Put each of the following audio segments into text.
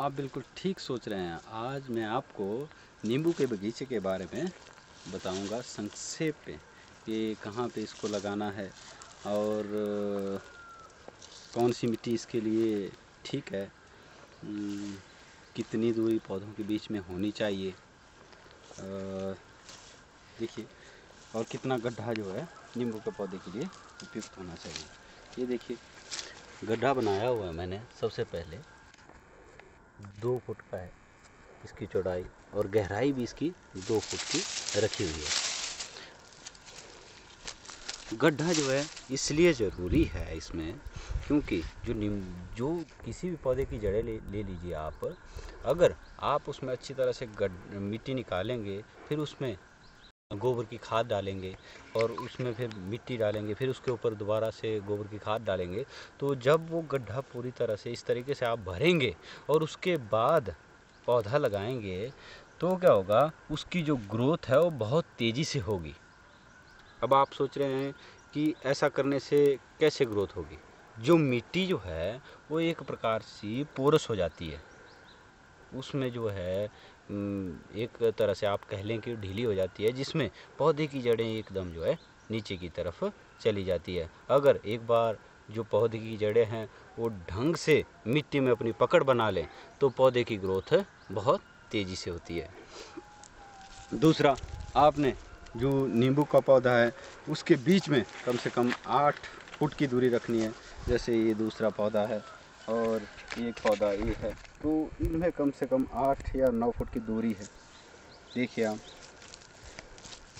आप बिल्कुल ठीक सोच रहे हैं। आज मैं आपको नींबू के बगीचे के बारे में बताऊंगा संक्षेप में कि कहाँ पे इसको लगाना है और कौन सी मिट्टी इसके लिए ठीक है, कितनी दूरी पौधों के बीच में होनी चाहिए, देखिए, और कितना गड्ढा जो है नींबू के पौधे के लिए उपयुक्त होना चाहिए। ये देखिए, गड्ढा बनाया हुआ है मैंने। सबसे पहले 2 फुट का है इसकी चौड़ाई और गहराई भी इसकी 2 फुट की रखी हुई है। गड्ढा जो है इसलिए ज़रूरी है इसमें क्योंकि जो किसी भी पौधे की जड़ें ले लीजिए आप, अगर आप उसमें अच्छी तरह से मिट्टी निकालेंगे, फिर उसमें गोबर की खाद डालेंगे और उसमें फिर मिट्टी डालेंगे, फिर उसके ऊपर दोबारा से गोबर की खाद डालेंगे, तो जब वो गड्ढा पूरी तरह से इस तरीके से आप भरेंगे और उसके बाद पौधा लगाएंगे तो क्या होगा, उसकी जो ग्रोथ है वो बहुत तेज़ी से होगी। अब आप सोच रहे हैं कि ऐसा करने से कैसे ग्रोथ होगी। जो मिट्टी जो है वो एक प्रकार से पोरस हो जाती है, उसमें जो है एक तरह से आप कह लें कि ढीली हो जाती है, जिसमें पौधे की जड़ें एकदम जो है नीचे की तरफ चली जाती है। अगर एक बार जो पौधे की जड़ें हैं वो ढंग से मिट्टी में अपनी पकड़ बना लें तो पौधे की ग्रोथ बहुत तेज़ी से होती है। दूसरा, आपने जो नींबू का पौधा है उसके बीच में कम से कम 8 फुट की दूरी रखनी है। जैसे ये दूसरा पौधा है और एक पौधा ये है, तो इनमें कम से कम 8 या 9 फुट की दूरी है। देखिए आप,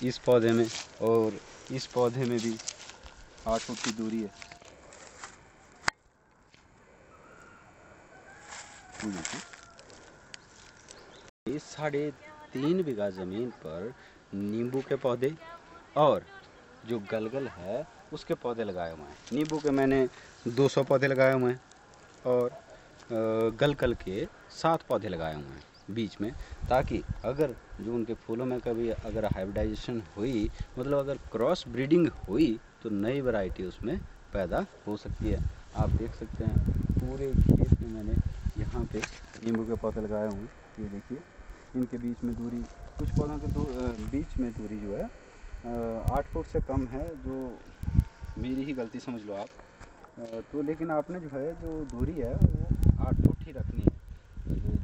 इस पौधे में और इस पौधे में भी 8 फुट की दूरी है। ये 3.5 बीघा ज़मीन पर नींबू के पौधे और जो गलगल है उसके पौधे लगाए हुए हैं। नींबू के मैंने 200 पौधे लगाए हुए हैं और गलगल के 7 पौधे लगाए हुए हैं बीच में, ताकि अगर जो उनके फूलों में कभी अगर हाइब्रिडाइजेशन हुई, मतलब अगर क्रॉस ब्रीडिंग हुई, तो नई वैरायटी उसमें पैदा हो सकती है। आप देख सकते हैं पूरे खेत में मैंने यहाँ पे नींबू के पौधे लगाए हुए हैं। ये देखिए, इनके बीच में दूरी, कुछ पौधों के बीच में दूरी जो है 8 फुट से कम है, जो मेरी ही गलती समझ लो आप। तो लेकिन आपने जो है जो दूरी है वो 8 फुट ही रखनी है।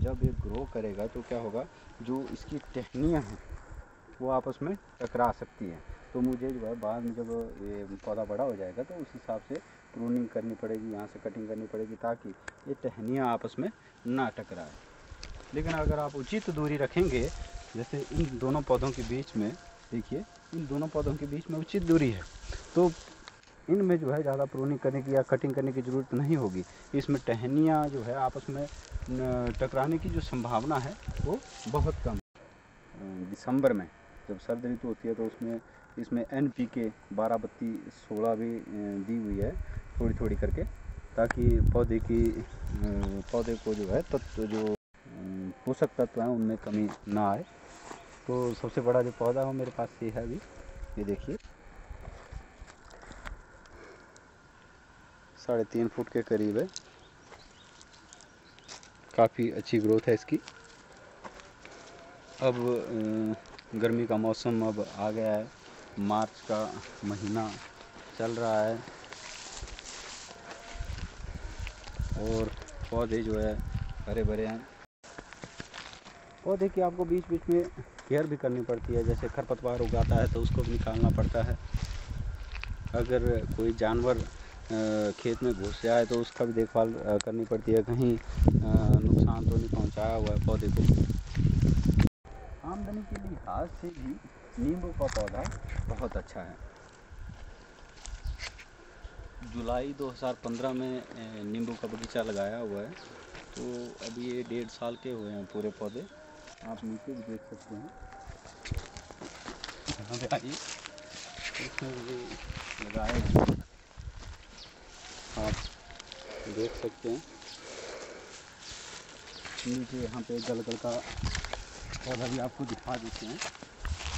जब ये ग्रो करेगा तो क्या होगा, जो इसकी टहनियाँ हैं वो आपस में टकरा सकती हैं। तो मुझे जो है बाद में जब ये पौधा बड़ा हो जाएगा तो उस हिसाब से प्रूनिंग करनी पड़ेगी, यहाँ से कटिंग करनी पड़ेगी ताकि ये टहनियाँ आपस में ना टकराए। लेकिन अगर आप उचित दूरी रखेंगे, जैसे इन दोनों पौधों के बीच में, देखिए इन दोनों पौधों के बीच में उचित दूरी है, तो इनमें जो है ज़्यादा प्रूनिंग करने की या कटिंग करने की ज़रूरत नहीं होगी। इसमें टहनियाँ जो है आपस में टकराने की जो संभावना है वो बहुत कम। दिसंबर में जब सर्द ऋतु होती है तो इसमें NPK 12-32-16 भी दी हुई है थोड़ी थोड़ी करके, ताकि पौधे को जो है जो पोषक तत्व हैं उनमें कमी ना आए। तो सबसे बड़ा जो पौधा हो मेरे पास ये है अभी, ये देखिए 3.5 फुट के करीब है, काफ़ी अच्छी ग्रोथ है इसकी। अब गर्मी का मौसम अब आ गया है, मार्च का महीना चल रहा है और पौधे जो है हरे भरे हैं। पौधे की आपको बीच बीच में केयर भी करनी पड़ती है, जैसे खरपतवार उगाता है तो उसको भी निकालना पड़ता है। अगर कोई जानवर खेत में घुस जाए तो उसका भी देखभाल करनी पड़ती है, कहीं नुकसान तो नहीं पहुंचाया हुआ है पौधे को। आमदनी के लिहाज से भी नींबू का पौधा बहुत अच्छा है। जुलाई 2015 में नींबू का बगीचा लगाया हुआ है, तो अभी ये 1.5 साल के हुए हैं पूरे पौधे। आप नीचे भी देख सकते हैं, यहाँ पे आइए, इसमें भी लगाए हैं, आप देख सकते हैं। नीचे यहाँ पे गलगल का पौधा भी आपको दिखा देते हैं।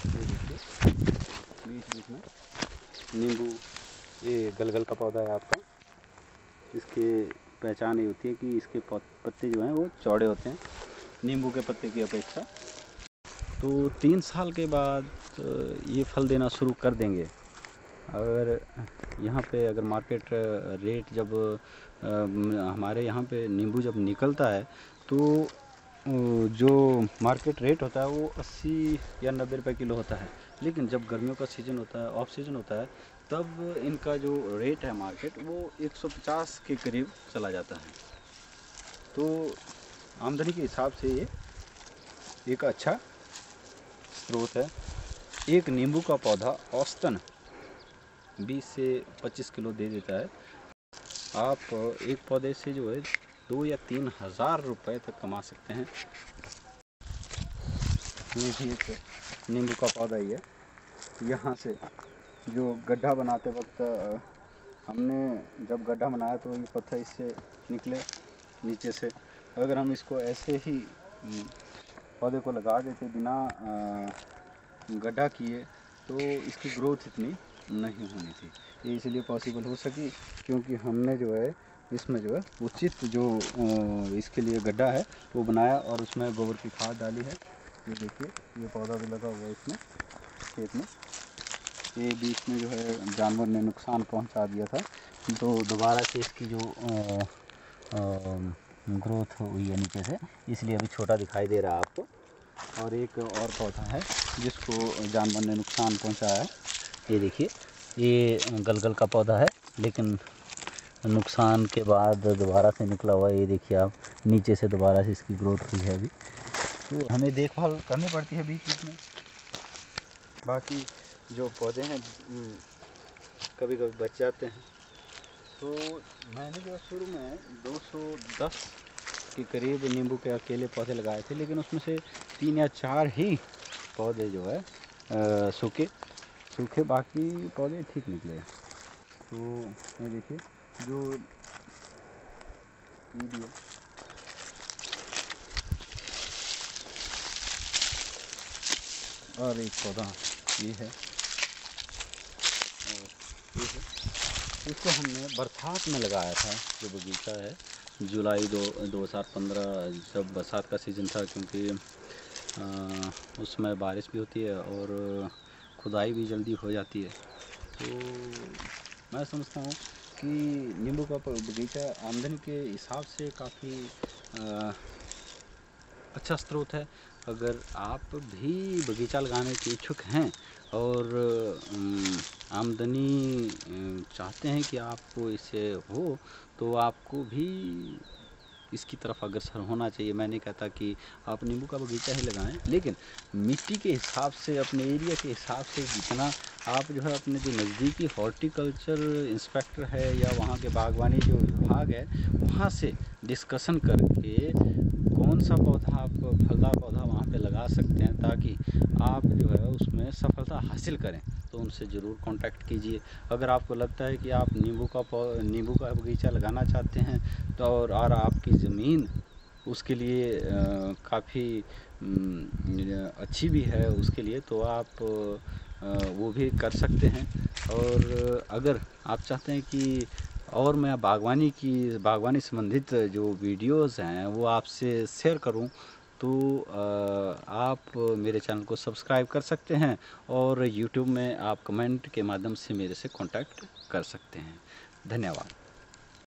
देखिए बीच बीच में नींबू, ये गलगल का पौधा है आपका, इसके पहचान ये होती है कि इसके पत्ते जो हैं वो चौड़े होते हैं नींबू के पत्ते की अपेक्षा। तो 3 साल के बाद ये फल देना शुरू कर देंगे। अगर यहाँ पे अगर मार्केट रेट जब हमारे यहाँ पे नींबू जब निकलता है तो जो मार्केट रेट होता है वो 80 या 90 रुपये किलो होता है। लेकिन जब गर्मियों का सीज़न होता है, ऑफ सीज़न होता है, तब इनका जो रेट है मार्केट वो 150 के करीब चला जाता है। तो आमदनी के हिसाब से ये एक अच्छा स्रोत है। एक नींबू का पौधा औसतन 20 से 25 किलो दे देता है। आप एक पौधे से जो है 2 या 3 हज़ार रुपये तक कमा सकते हैं। ये भी एक नींबू का पौधा ही है। यहाँ से जो गड्ढा बनाते वक्त हमने जब गड्ढा बनाया तो ये पत्थर इससे निकले नीचे से। अगर हम इसको ऐसे ही पौधे को लगा देते बिना गड्ढा किए तो इसकी ग्रोथ इतनी नहीं होनी थी। ये इसलिए पॉसिबल हो सकी क्योंकि हमने जो है इसमें जो है उचित जो इसके लिए गड्ढा है वो बनाया और उसमें गोबर की खाद डाली है। ये देखिए ये पौधा भी लगा हुआ है इसमें खेत में। ये बीच में जो है जानवर ने नुकसान पहुंचा दिया था तो दोबारा से इसकी जो ग्रोथ हुई है नीचे से, इसलिए अभी छोटा दिखाई दे रहा है आपको। और एक और पौधा है जिसको जानवर ने नुकसान पहुंचाया है। ये देखिए ये गलगल का पौधा है लेकिन नुकसान के बाद दोबारा से निकला हुआ है। ये देखिए आप नीचे से दोबारा से इसकी ग्रोथ हुई है अभी। तो हमें देखभाल करनी पड़ती है बीच बीच में। बाकी जो पौधे हैं कभी कभी बच जाते हैं। तो मैंने जो शुरू में 210 के करीब नींबू के अकेले पौधे लगाए थे, लेकिन उसमें से 3 या 4 ही पौधे जो है सूखे बाकी पौधे ठीक निकले। तो ये देखिए जो वीडियो और एक पौधा ये है और ये है। इसको हमने बरसात में लगाया था। जो बगीचा है जुलाई 2015 जब बरसात का सीज़न था, क्योंकि उसमें बारिश भी होती है और खुदाई भी जल्दी हो जाती है। तो मैं समझता हूँ कि नींबू का बगीचा आमदनी के हिसाब से काफ़ी अच्छा स्रोत है। अगर आप भी बगीचा लगाने के इच्छुक हैं और आमदनी चाहते हैं कि आपको इससे हो, तो आपको भी इसकी तरफ अग्रसर होना चाहिए। मैं नहीं कहता कि आप नींबू का बगीचा ही लगाएं, लेकिन मिट्टी के हिसाब से, अपने एरिया के हिसाब से जितना आप जो है अपने जो नज़दीकी हॉर्टिकल्चर इंस्पेक्टर है या वहाँ के बागवानी जो विभाग है वहाँ से डिस्कशन करके कौन सा पौधा आप फलदार पौधा वहाँ पे लगा सकते हैं ताकि आप जो है उसमें सफलता हासिल करें। तो उनसे ज़रूर कांटेक्ट कीजिए। अगर आपको लगता है कि आप नींबू का बगीचा लगाना चाहते हैं तो और आपकी ज़मीन उसके लिए काफ़ी अच्छी भी है उसके लिए, तो आप वो भी कर सकते हैं। और अगर आप चाहते हैं कि और मैं बागवानी संबंधित जो वीडियोज़ हैं वो आपसे शेयर करूं, तो आप मेरे चैनल को सब्सक्राइब कर सकते हैं और YouTube में आप कमेंट के माध्यम से मेरे से कांटेक्ट कर सकते हैं। धन्यवाद।